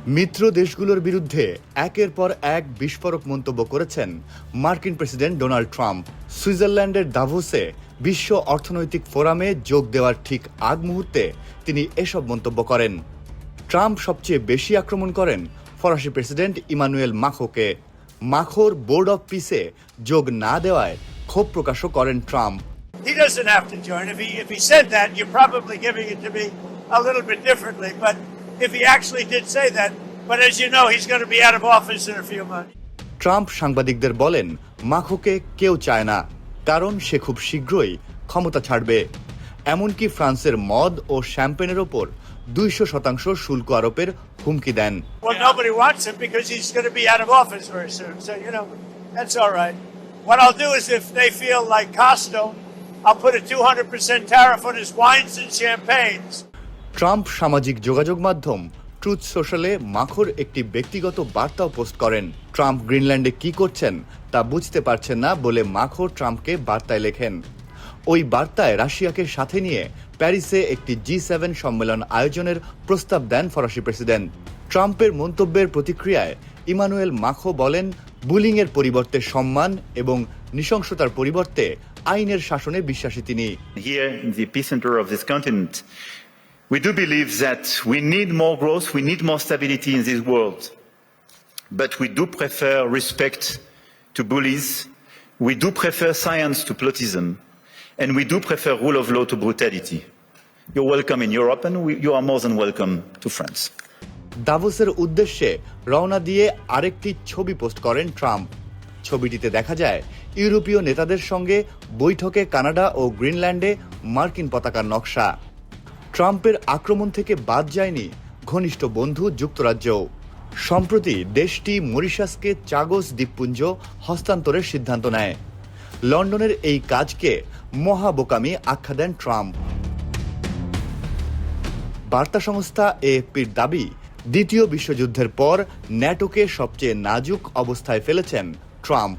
মিত্র দেশগুলোর বিরুদ্ধে একের পর এক বিস্ফোরক মন্তব্য করেছেন মার্কিন প্রেসিডেন্ট ডোনাল্ড ট্রাম্প। সুইজারল্যান্ডের দাভোসে বিশ্ব অর্থনৈতিক ফোরামে যোগ দেওয়ার ঠিক আগ মুহূর্তে তিনি এসব মন্তব্য করেন। ট্রাম্প সবচেয়ে বেশি আক্রমণ করেন ফরাসি প্রেসিডেন্ট ইমানুয়েল মাখোকে। মাখোর বোর্ড অব পিসে যোগ না দেওয়ায় ক্ষোভ প্রকাশও করেন Trump. He doesn't have to join. If he said that, you're probably giving it to me a little bit differently. But if he actually did say that, but as you know, he's going to be out of office in a few months. Trump সাংবাদিকদের বলেন, মাখোকে কেউ চায় না, কারণ সে খুব শীঘ্রই ক্ষমতা ছাড়বে। এমনকি ফ্রান্সের মদ ও শ্যাম্পেনের ওপর 200% শুল্ক আরোপের হুমকি দেন। Well, nobody wants him because he's going to be out of office very soon. So, that's all right. What I'll do is if they feel like Costo, I'll put a 200% tariff on his wines and champagnes. Trump সামাজিক যোগাযোগ মাধ্যম truth সোশ্যালে মাখোর একটি ব্যক্তিগত বার্তাও post করেন। Trump গ্রিনল্যান্ডে কি করছেন তা বুঝতে পারছেন না বলে মাখো ট্রাম্পকে বার্তায় লেখেন। ওই বার্তায় রাশিয়াকে সাথে নিয়ে প্যারিসে একটি G7 সম্মেলন আয়োজনের প্রস্তাব দেন ফরাসি প্রেসিডেন্ট। ট্রাম্পের মন্তব্যের প্রতিক্রিয়ায় ইমানুয়েল মাখো বলেন, বুলিংয়ের পরিবর্তে সম্মান এবং নৃশংসতার পরিবর্তে আইনের শাসনে বিশ্বাসী তিনি। Here in the epicenter of this continent, we do believe that we need more growth, we need more stability in this world. But we do prefer respect to bullies, we do prefer science to plotism, and we do prefer rule of law to brutality. You're welcome in Europe and you are more than welcome to France. দাভোসের উদ্দেশ্যে রওনা দিয়ে আরেকটি ছবি post করেন Trump. ছবিটিতে দেখা যায় ইউরোপীয় নেতাদের সঙ্গে বৈঠকে কানাডা ও গ্রিনল্যান্ডে মার্কিন পতাকার নকশা। ট্রাম্পের আক্রমণ থেকে বাদ যায়নি ঘনিষ্ঠ বন্ধু যুক্তরাজ্য। সম্প্রতি দেশটি মরিশাসকে চাগোস দ্বীপপুঞ্জ হস্তান্তরের সিদ্ধান্ত নেয়। লন্ডনের এই কাজকে মহাবোকামি আখ্যা দেন ট্রাম্প। বার্তা সংস্থা AFPর দাবি, দ্বিতীয় বিশ্বযুদ্ধের পর ন্যাটোকে সবচেয়ে নাজুক অবস্থায় ফেলেছেন ট্রাম্প।